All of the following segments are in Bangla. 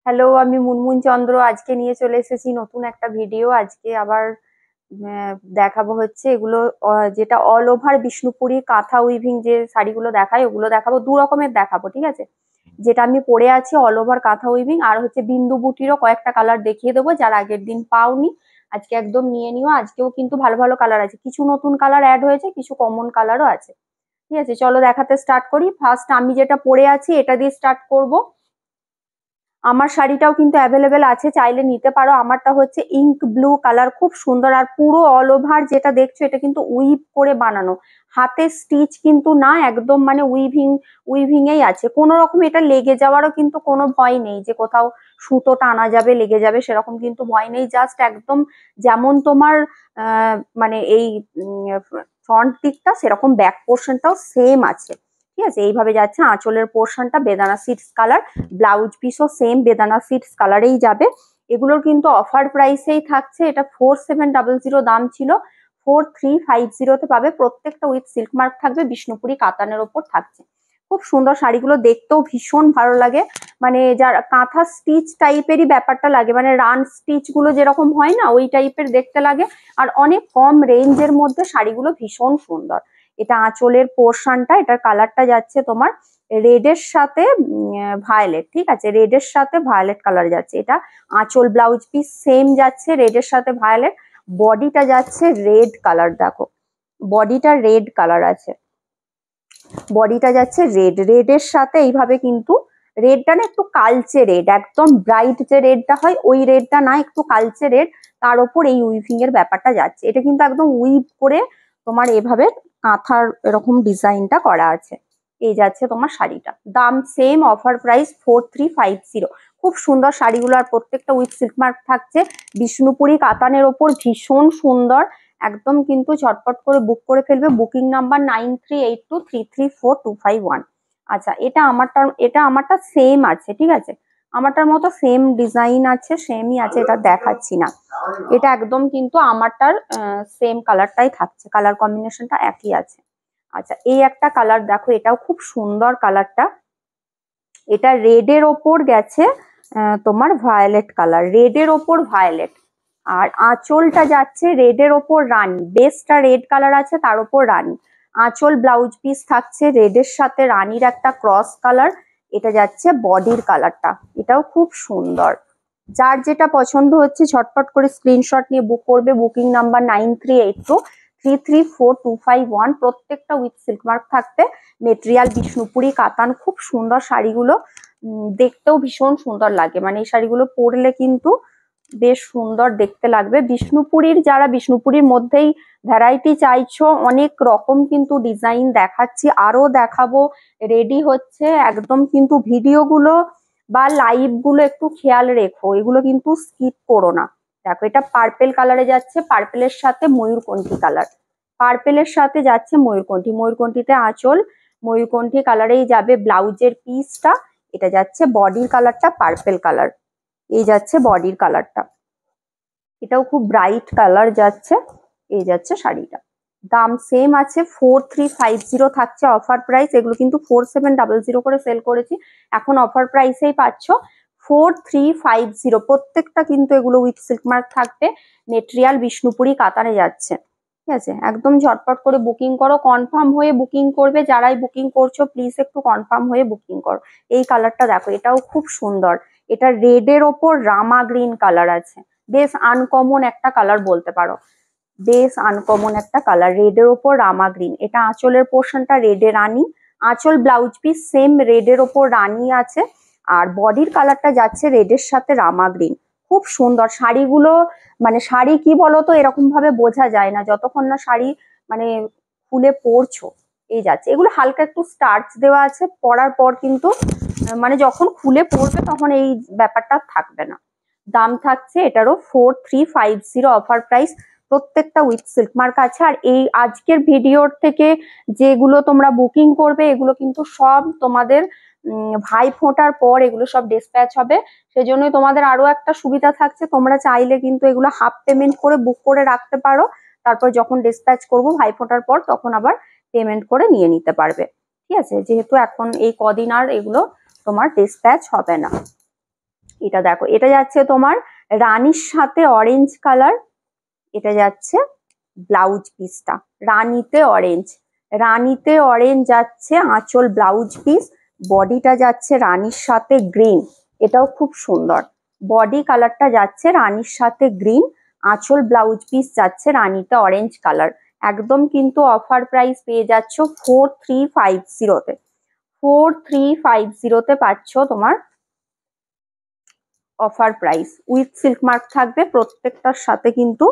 হ্যালো, আমি মুনমুন চন্দ্র। আজকে নিয়ে চলে এসেছি নতুন একটা ভিডিও। আজকে আবার দেখাবো হচ্ছে এগুলো যেটা অল ওভার বিষ্ণুপুরি কাঁথা উইভিং যে শাড়িগুলো দেখায় ওগুলো দেখাবো। দু রকমের দেখাবো, ঠিক আছে? যেটা আমি পরে আছি অল ওভার কাঁথা উইভিং, আর হচ্ছে বিন্দু বুটিরও কয়েকটা কালার দেখিয়ে দেবো, যারা আগের দিন পাওনি আজকে একদম নিয়ে নিও। আজকেও কিন্তু ভালো ভালো কালার আছে, কিছু নতুন কালার অ্যাড হয়েছে, কিছু কমন কালারও আছে। ঠিক আছে, চলো দেখাতে স্টার্ট করি। ফার্স্ট আমি যেটা পরে আছি এটা দিয়ে স্টার্ট করব। আমার শাড়িটাও কিন্তু অ্যাভেলেবেল আছে, চাইলে নিতে পারো। আমারটা হচ্ছে ইঙ্ক ব্লু কালার, খুব সুন্দর। আর পুরো অল ওভার যেটা দেখছো এটা কিন্তু উইভ করে বানানো, হাতে স্টিচ কিন্তু না, একদম মানে উইভিং এই আছে। কোনো রকম এটা লেগে যাওয়ারও কিন্তু কোনো ভয় নেই যে কোথাও সুতো টানা যাবে লেগে যাবে, সেরকম কিন্তু ভয় নেই। জাস্ট একদম যেমন তোমার মানে এই ফ্রন্ট দিকটা সেরকম ব্যাক পোর্শনটাও সেম আছে। ঠিক আছে, এইভাবে যাচ্ছে। আঁচলের পোর্শনটা বেদানা সিডস কালার, ব্লাউজ পিসও সেম বেদানা সিডস কালারেই যাবে। এগুলোর কিন্তু অফার প্রাইসেই থাকছে। এটা 4700 দাম ছিল, 4350 পাবে। প্রত্যেকটা উইথ সিল্ক মার্ক থাকবে, বিষ্ণুপুরি কাতানের ওপর থাকছে। খুব সুন্দর শাড়িগুলো, দেখতেও ভীষণ ভালো লাগে। মানে যার কাঁথা স্টিচ টাইপেরই ব্যাপারটা লাগে, মানে রান স্টিচ গুলো যেরকম হয় না ওই টাইপের দেখতে লাগে। আর অনেক কম রেঞ্জের মধ্যে শাড়িগুলো ভীষণ সুন্দর। এটা আঁচলের পোর্শনটা, এটার কালারটা যাচ্ছে তোমার রেডের সাথে ভায়োলেট। ঠিক আছে, রেডের সাথে ভায়োলেট কালার যাচ্ছে। এটা আঁচল ব্লাউজ পিস সেম যাচ্ছে রেডের সাথে ভায়োলেট। বডিটা যাচ্ছে রেড কালার, দেখো বডিটা রেড কালার আছে, বডিটা যাচ্ছে রেডের সাথে এইভাবে কিন্তু রেডটা না একটু কালচে রেড, একদম ব্রাইট যে রেডটা হয় ওই রেডটা না, একটু কালচে রেড। তার উপর এই উইভিং এর ব্যাপারটা যাচ্ছে। এটা কিন্তু একদম উইভ করে তোমার এভাবে কাঁথার এরকম ডিজাইনটা করা আছে। এই যাচ্ছে তোমার শাড়িটা, দাম সেম, অফার প্রাইস 4350। খুব সুন্দর শাড়িগুলো, আর প্রত্যেকটা উইথ সিল্ক মার্ক থাকছে। বিষ্ণুপুরি কাতানের ওপর ভীষণ সুন্দর, একদম কিন্তু ঝটপট করে বুক করে ফেলবে। Booking number 9382334251। আচ্ছা, এটা আমারটা সেম আছে, ঠিক আছে, আমারটার মতো সেম ডিজাইন আছে, সেমই আছে, এটা দেখাচ্ছি না। এটা একদম কিন্তু আমারটার সেম কালারটাই থাকছে, কালার কম্বিনেশনটা একই আছে। আচ্ছা, এই একটা কালার দেখো, এটাও খুব সুন্দর কালারটা। এটা রেডের ওপর গেছে তোমার ভায়োলেট কালার, রেডের ওপর ভায়োলেট। আর আঁচলটা যাচ্ছে রেডের ওপর রানী, বেসটা রেড কালার আছে তার ওপর রানী। আঁচল ব্লাউজ পিস থাকছে রেডের সাথে রানীর একটা ক্রস কালার। এটা যাচ্ছে বডির কালারটা, এটাও খুব সুন্দর। যার যেটা পছন্দ হচ্ছে ঝটপট করে স্ক্রিনশট নিয়ে বুক করবে। Booking number 9382334251। প্রত্যেকটা উইথ সিল্ক মার্ক থাকতে। মেটেরিয়াল বিষ্ণুপুরি কাতান, খুব সুন্দর শাড়িগুলো, দেখতেও ভীষণ সুন্দর লাগে। মানে এই শাড়িগুলো পরলে কিন্তু বেশ সুন্দর দেখতে লাগবে। বিষ্ণুপুরীর যারা বিষ্ণুপুরীর মধ্যেই ভ্যারাইটি চাইছো, অনেক রকম কিন্তু ডিজাইন দেখাচ্ছি, আরো দেখাবো, রেডি হচ্ছে একদম। কিন্তু ভিডিওগুলো বা লাইভ গুলো একটু খেয়াল রেখো, এগুলো কিন্তু স্কিপ করো না। দেখো, এটা পার্পেল কালারে যাচ্ছে, পার্পেলের সাথে ময়ূরকণ্ঠী কালার, পার্পেলের সাথে যাচ্ছে ময়ূরকণ্ঠী, ময়ূরকণ্ঠীতে আঁচল ময়ূরকণ্ঠী কালারেই যাবে। ব্লাউজের পিসটা এটা যাচ্ছে, বডির কালারটা পার্পেল কালার, এই যাচ্ছে বডির কালারটা, এটাও খুব ব্রাইট কালার যাচ্ছে। এই যাচ্ছে শাড়িটা, দাম সেম আছে, 4350 থাকছে অফার প্রাইস। এগুলো কিন্তু 4700 করে সেল করেছি, এখন অফার প্রাইসেই পাচ্ছ 4350। প্রত্যেকটা কিন্তু এগুলো উইথ সিল্ক মার্ক থাকবে। মেটেরিয়াল বিষ্ণুপুরি কাতানে যাচ্ছে। ঠিক আছে, একদম ঝটপট করে বুকিং করো, কনফার্ম হয়ে বুকিং করবে। যারাই বুকিং করছো প্লিজ একটু কনফার্ম হয়ে বুকিং করো। এই কালারটা দেখো, এটাও খুব সুন্দর। এটা রেডের ওপর রামা গ্রিন কালার আছে, বেশ আনকমন একটা কালার বলতে পারো, বেশ আনকমন একটা কালার, রেডের ওপর রামা গ্রিন। এটা আঁচলের পোর্শনটা রেডে রানী, আঁচল ব্লাউজ পিস সেম রেডের ওপর রানী আছে। আর বডির কালারটা যাচ্ছে রেডের সাথে রামা গ্রিন। খুব সুন্দর শাড়িগুলো, মানে শাড়ি কি বলতো এরকম ভাবে বোঝা যায় না যতক্ষণ না শাড়ি মানে খুলে পরছো। এই যাচ্ছে, এগুলো হালকা একটু স্টার্চ দেওয়া আছে, পরার পর কিন্তু মানে যখন খুলে পরবে তখন এই ব্যাপারটা থাকবে না। দাম থাকছে এটারও 4350 অফার প্রাইস। প্রত্যেকটা উইথ সিল্ক মার্ক আছে। আর এই আজকের ভিডিওর থেকে যেগুলো তোমরা বুকিং করবে এগুলো কিন্তু সব তোমাদের ভাই ফোঁটার পর এগুলো সব ডিসপ্যাচ হবে। সেজন্যই তোমাদের আরো একটা সুবিধা থাকছে, তোমরা চাইলে কিন্তু এগুলো হাফ পেমেন্ট করে বুক করে রাখতে পারো, তারপর যখন ডিসপ্যাচ করবো ভাই ফোঁটার পর তখন আবার পেমেন্ট করে নিয়ে নিতে পারবে। ঠিক আছে, যেহেতু এখন এই কদিন আর এগুলো তোমার ডিসপ্যাচ হবে না। এটা দেখো, এটা যাচ্ছে তোমার রানীর সাথে অরেঞ্জ কালার, এটা যাচ্ছে ব্লাউজ পিসটা রানীতে অরেঞ্জ যাচ্ছে আঁচল ব্লাউজ পিস, বডিটা যাচ্ছে রানীর সাথে গ্রিন, এটাও খুব সুন্দর। বডি কালারটা যাচ্ছে রানীর সাথে গ্রিন, আঁচল ব্লাউজ পিস যাচ্ছে রানীতে অরেঞ্জ কালার। একদম কিন্তু অফার প্রাইস পেয়ে যাচ্ছ 4350-তে। 4350-তে পাচ্ছ তোমার offer price, with silk mark থাকবে প্রত্যেকটার সাথে, কিন্তু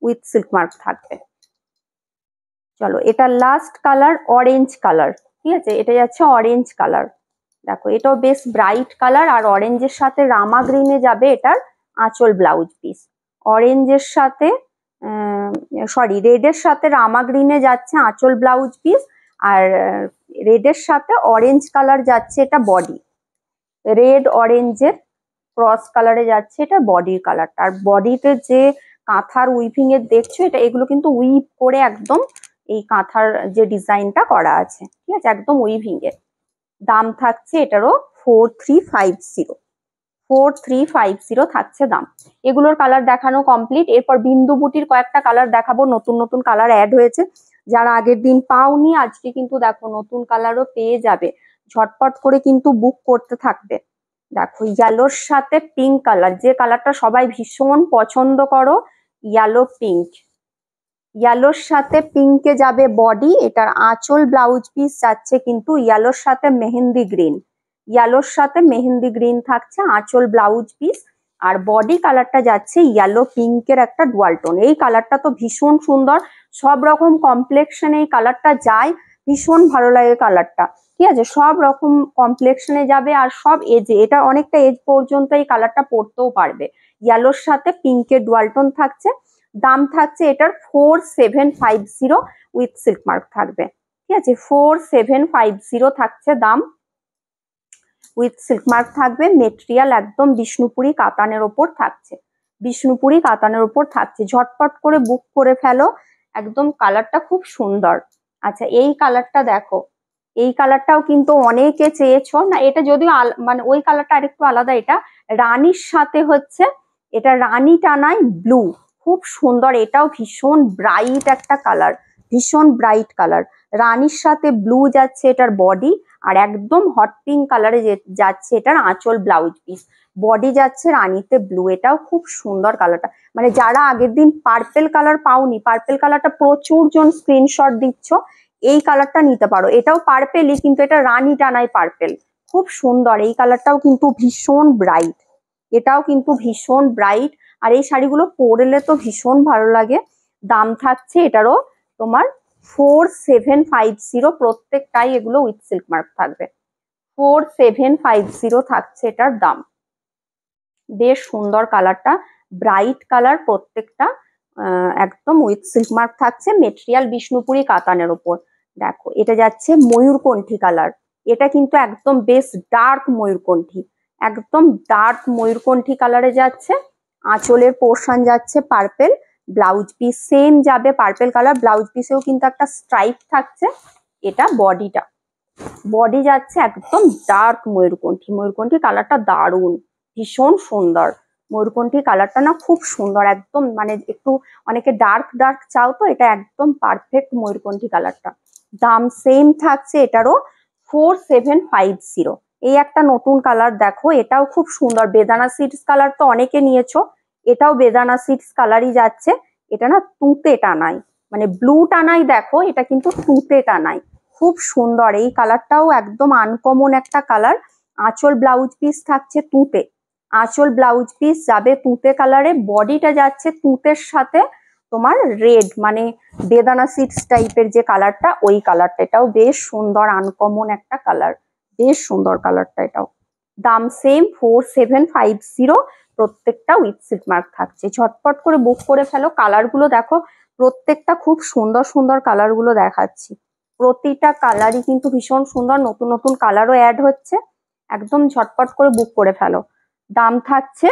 উইথ সিল্ক মার্ক থাকবে। চলো, এটা লাস্ট কালার অরেঞ্জ কালার, ঠিক আছে, এটা যাচ্ছে অরেঞ্জ কালার। দেখো, এটাও বেশ ব্রাইট কালার, আর অরেঞ্জের সাথে রামা গ্রিনে যাবে এটার আঁচল ব্লাউজ পিস। অরেঞ্জের সাথে রেডের সাথে রামা গ্রিনে যাচ্ছে আঁচল ব্লাউজ পিস, আর রেডের সাথে অরেঞ্জ কালার যাচ্ছে এটা বডি। রেড অরেঞ্জের ক্রস কালারে যাচ্ছে এটা বডির কালারটা। আর বডিতে যে কাঁথার উইভিং এর দেখছো, এগুলো কিন্তু উইভ করে একদম এই কাঁথার যে ডিজাইনটা করা আছে, ঠিক আছে, একদম উইভিং এর। দাম থাকছে এটারও 4350 থাকছে দাম। এগুলোর কালার দেখানো কমপ্লিট। এরপর বিন্দু বুটির কয়েকটা কালার দেখাবো, নতুন নতুন কালার অ্যাড হয়েছে, যারা আগের দিন পাওনি আজকে কিন্তু দেখো নতুন কালারও পেয়ে যাবে, ঝটপট করে কিন্তু বুক করতে থাকবে। দেখো, ইয়েলোর সাথে পিঙ্ক কালার, যে কালারটা সবাই ভীষণ পছন্দ করো, ইয়েলোর সাথে পিঙ্কে যাবে বডি, এটার আঁচল ব্লাউজ পিস যাচ্ছে কিন্তু ইয়েলোর সাথে মেহেন্দি গ্রিন থাকছে আঁচল ব্লাউজ পিস, আর বডি কালারটা যাচ্ছে ইয়েলো পিঙ্কের একটা ডুয়াল টোন। এই কালারটা তো ভীষণ সুন্দর, সব রকম কমপ্লেক্সনে এই কালারটা যায়, ভীষণ ভালো লাগে কালারটা, ঠিক আছে, সব রকম কমপ্লেক্সনে যাবে, আর সব এজে, এটা অনেকটা এজ পর্যন্ত এই কালারটা পরতেও পারবে। ইয়েলোর সাথে পিঙ্কের ডুয়াল টোন থাকছে। দাম থাকছে এটার 4750 উইথ সিল্ক মার্ক থাকবে, ঠিক আছে, 4750 থাকছে দাম, উইথ সিল্ক মার্ক থাকবে। মেটেরিয়াল একদম বিষ্ণুপুরি কাতানের ওপর থাকছে, ঝটপট করে বুক করে ফেলো, একদম কালারটা খুব সুন্দর। আচ্ছা, এই কালারটা দেখো, এই কালারটাও কিন্তু অনেকে চেয়েছো না, এটা যদিও মানে ওই কালারটা আরেকটু আলাদা, এটা রানীর সাথে হচ্ছে, এটা রানী টানাই ব্লু, খুব সুন্দর, এটাও ভীষণ ব্রাইট একটা কালার, রানীর সাথে ব্লু যাচ্ছে এটার বডি, আর একদম হট পিঙ্ক কালারে যাচ্ছে এটার আঁচল ব্লাউজ পিস, বডি যাচ্ছে রানীতে ব্লু, এটাও খুব সুন্দর কালারটা। মানে যারা আগের দিন পার্পেল কালার পাওনি, পার্পেল কালারটা প্রচুর জন স্ক্রিনশট দিচ্ছ, এই কালারটা নিতে পারো, এটাও পার্পেলই কিন্তু এটা রানী টানাই পার্পেল, খুব সুন্দর। এই কালারটাও কিন্তু ভীষণ ব্রাইট, আর এই শাড়িগুলো পরলে তো ভীষণ ভালো লাগে। দাম থাকছে এটারও তোমার 4750, প্রত্যেকটাই এগুলো উইথ সিল্ক মার্ক থাকবে। 4750 থাকছে এটার দাম। বেশ সুন্দর কালারটা, ব্রাইট কালার প্রত্যেকটা, একদম উইথ সিল্ক মার্ক থাকছে, মেটেরিয়াল বিষ্ণুপুরি কাতানের ওপর। দেখো, এটা যাচ্ছে ময়ূরকণ্ঠী কালার, এটা কিন্তু একদম বেশ ডার্ক ময়ূরকণ্ঠী কালারে যাচ্ছে, আঁচলের পোর্শন যাচ্ছে পার্পেল, ব্লাউজ পিস সেম যাবে পার্পেল কালার, ব্লাউজ পিসেও কিন্তু একটা স্ট্রাইপ থাকছে। এটা বডি যাচ্ছে একদম ডার্ক ময়ূরকণ্ঠী কালারটা দারুণ, ভীষণ সুন্দর। ময়ূরকণ্ঠী কালারটা না খুব সুন্দর, একদম মানে একটু অনেকে ডার্ক চাও তো, এটা একদম পারফেক্ট ময়ূরকণ্ঠী কালারটা। দাম সেম থাকছে এটারও 4750। এই একটা নতুন কালার দেখো, এটাও খুব সুন্দর, বেদানা সিডস কালার তো অনেকে নিয়েছো, এটাও বেদানা সিডস কালারই যাচ্ছে। এটা না তুঁতে টানাই, মানে ব্লু টানাই, দেখো এটা কিন্তু তুঁতে টানাই, খুব সুন্দর। এই কালারটাও একদম আনকমন একটা কালার। আঁচল ব্লাউজ পিস থাকছে তুঁতে, আঁচল ব্লাউজ পিস যাবে তুঁতে কালারে, বডিটা যাচ্ছে তুঁতের সাথে তোমার রেড, মানে বেদানা সিডস টাইপের যে কালারটা, ওই কালারটা, এটাও বেশ সুন্দর, আনকমন একটা কালার, বেশ সুন্দর কালারটা এটাও। দাম সেম 4750, প্রত্যেকটা উইথ সিল্ক মার্ক থাকছে। ঝটপট করে বুক করে ফেলো। কালারগুলো দেখো, প্রত্যেকটা খুব সুন্দর কালারগুলো দেখাচ্ছি, প্রতিটা কালারই কিন্তু ভীষণ সুন্দর, নতুন নতুন কালারও অ্যাড হচ্ছে, একদম ঝটপট করে বুক করে ফেলো। দাম থাকছে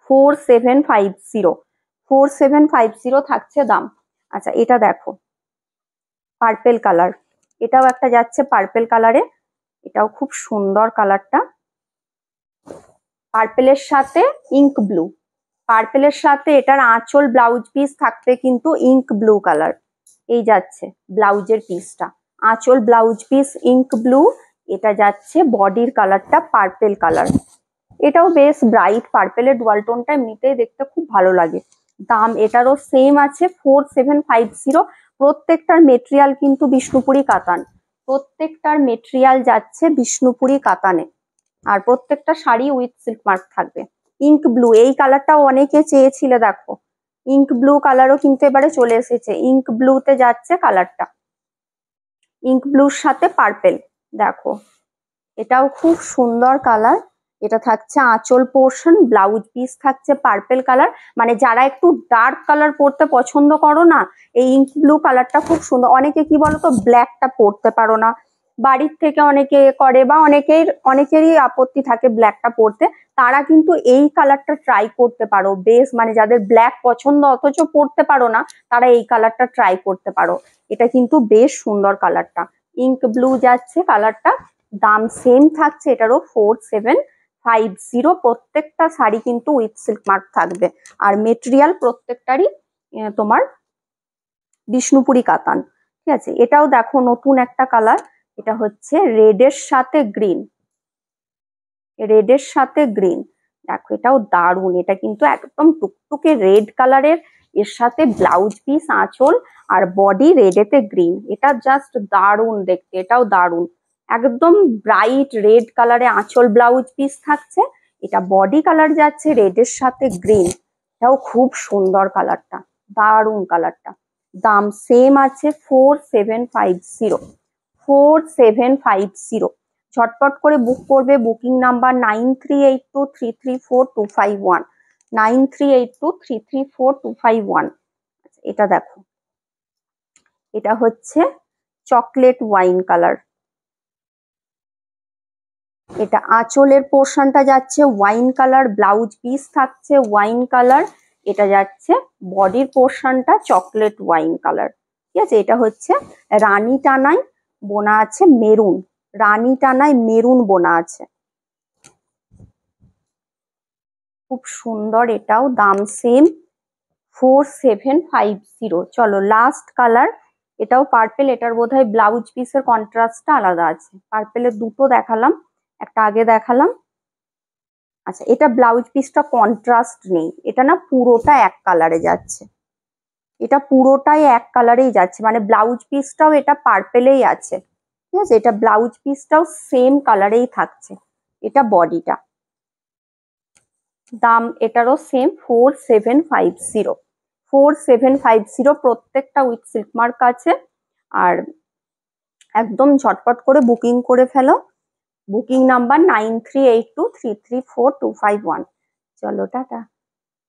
4750 থাকছে দাম। আচ্ছা, এটা দেখো পার্পেল কালার, এটাও একটা যাচ্ছে পার্পেল কালারে, এটাও খুব সুন্দর কালারটা, পার্পেলের সাথে ইঙ্ক ব্লু, পার্পেলের সাথে এটার আঁচল ব্লাউজ পিস থাকবে কিন্তু ইঙ্ক ব্লু কালার। এই যাচ্ছে ব্লাউজের পিসটা, আঁচল ব্লাউজ পিস ইঙ্ক ব্লু, এটা যাচ্ছে বডির কালারটা পার্পেল কালার। এটাও বেশ ব্রাইট পার্পেলের ডুয়াল টোনটা এমনিতেই দেখতে খুব ভালো লাগে। দাম এটারও সেম আছে 4750। প্রত্যেকটার মেটেরিয়াল কিন্তু বিষ্ণুপুরি কাতান, প্রত্যেকটার মেটেরিয়াল যাচ্ছে বিষ্ণুপুরি কাতানে। আর প্রত্যেকটা শাড়ি উইথ সিল্ক মার্ক থাকবে। ইঙ্ক ব্লু এই কালারটাও অনেকে চেয়েছিলে, দেখো ইঙ্ক ব্লু কালারও কিন্তু এবারে চলে এসেছে। ইঙ্ক ব্লুতে যাচ্ছে কালারটা, ইঙ্ক ব্লুর সাথে পার্পেল, দেখো এটাও খুব সুন্দর কালার। এটা থাকছে আঁচল পোর্শন, ব্লাউজ পিস থাকছে পার্পেল কালার। মানে যারা একটু ডার্ক কালার পরতে পছন্দ করো না, এই ইঙ্ক ব্লু কালারটা খুব সুন্দর। অনেকে কি বলতো ব্ল্যাকটা পরতে পারো না, বাড়ির থেকে অনেকে করে বা অনেকেরই আপত্তি থাকে ব্ল্যাকটা পরতে, তারা কিন্তু এই কালারটা ট্রাই করতে পারো। বেশ মানে যাদের ব্ল্যাক পছন্দ অথচ পরতে পারো না, তারা এই কালারটা ট্রাই করতে পারো। এটা কিন্তু বেশ সুন্দর কালারটা, ইঙ্ক ব্লু যাচ্ছে কালারটা। দাম সেম থাকছে এটারও 4750। প্রত্যেকটা শাড়ি কিন্তু উইথ সিল্ক মার্ক থাকবে। আর মেটেরিয়াল প্রত্যেকটারই তোমার বিষ্ণুপুরি কাতান, ঠিক আছে। এটাও দেখো নতুন একটা কালার, এটা হচ্ছে রেডের সাথে গ্রিন, রেডের সাথে গ্রিন, দেখো এটাও দারুণ। এটা কিন্তু একদম টুকটুকে রেড কালারের, এর সাথে ব্লাউজ পিস আঁচল আর বডি রেডেতে গ্রিন। এটা জাস্ট দারুণ দেখতে, এটাও দারুণ। একদম ব্রাইট রেড কালারে আঁচল ব্লাউজ পিস থাকছে, এটা বডি কালার যাচ্ছে রেডের সাথে গ্রিন। এটাও খুব সুন্দর কালারটা, দারুণ কালারটা। দাম সেম আছে 4750, 4750। ঝটপট করে বুক করবে। Booking number 9382334251, 9382334251। এটা দেখো, এটা হচ্ছে চকলেট ওয়াইন কালার। এটা আঁচলের পোর্শনটা যাচ্ছে ওয়াইন কালার, ব্লাউজ পিস থাকছে ওয়াইন কালার, এটা যাচ্ছে বডির পোর্শনটা চকলেট ওয়াইন কালার, ঠিক আছে। এটা হচ্ছে রানী টানায় বোনা আছে মেরুন, রানী টানায় মেরুন বোনা আছে, খুব সুন্দর। এটাও দাম সেম 4750। চলো লাস্ট কালার, এটাও পার্পেল। এটার বোধহয় ব্লাউজ পিসের কন্ট্রাস্টটা আলাদা আছে। পার্পেলের দুটো দেখালাম, একটা আগে দেখালাম। আচ্ছা, এটা ব্লাউজ পিসটা কন্ট্রাস্ট নেই, এটা না পুরোটা এক কালারে যাচ্ছে, এটা পুরোটাই এক কালারেই যাচ্ছে, মানে ব্লাউজ পিসটাও এটা পার্পেলেই আছে, ঠিক আছে। এটা ব্লাউজ পিসটাও সেম কালারেই থাকছে, এটা বডিটা। দাম এটারও সেম 4750, 4750। প্রত্যেকটা উইথ সিল্ক মার্ক আছে। আর একদম ঝটপট করে বুকিং করে ফেলো। Booking number 9382334251। চলো টাটা।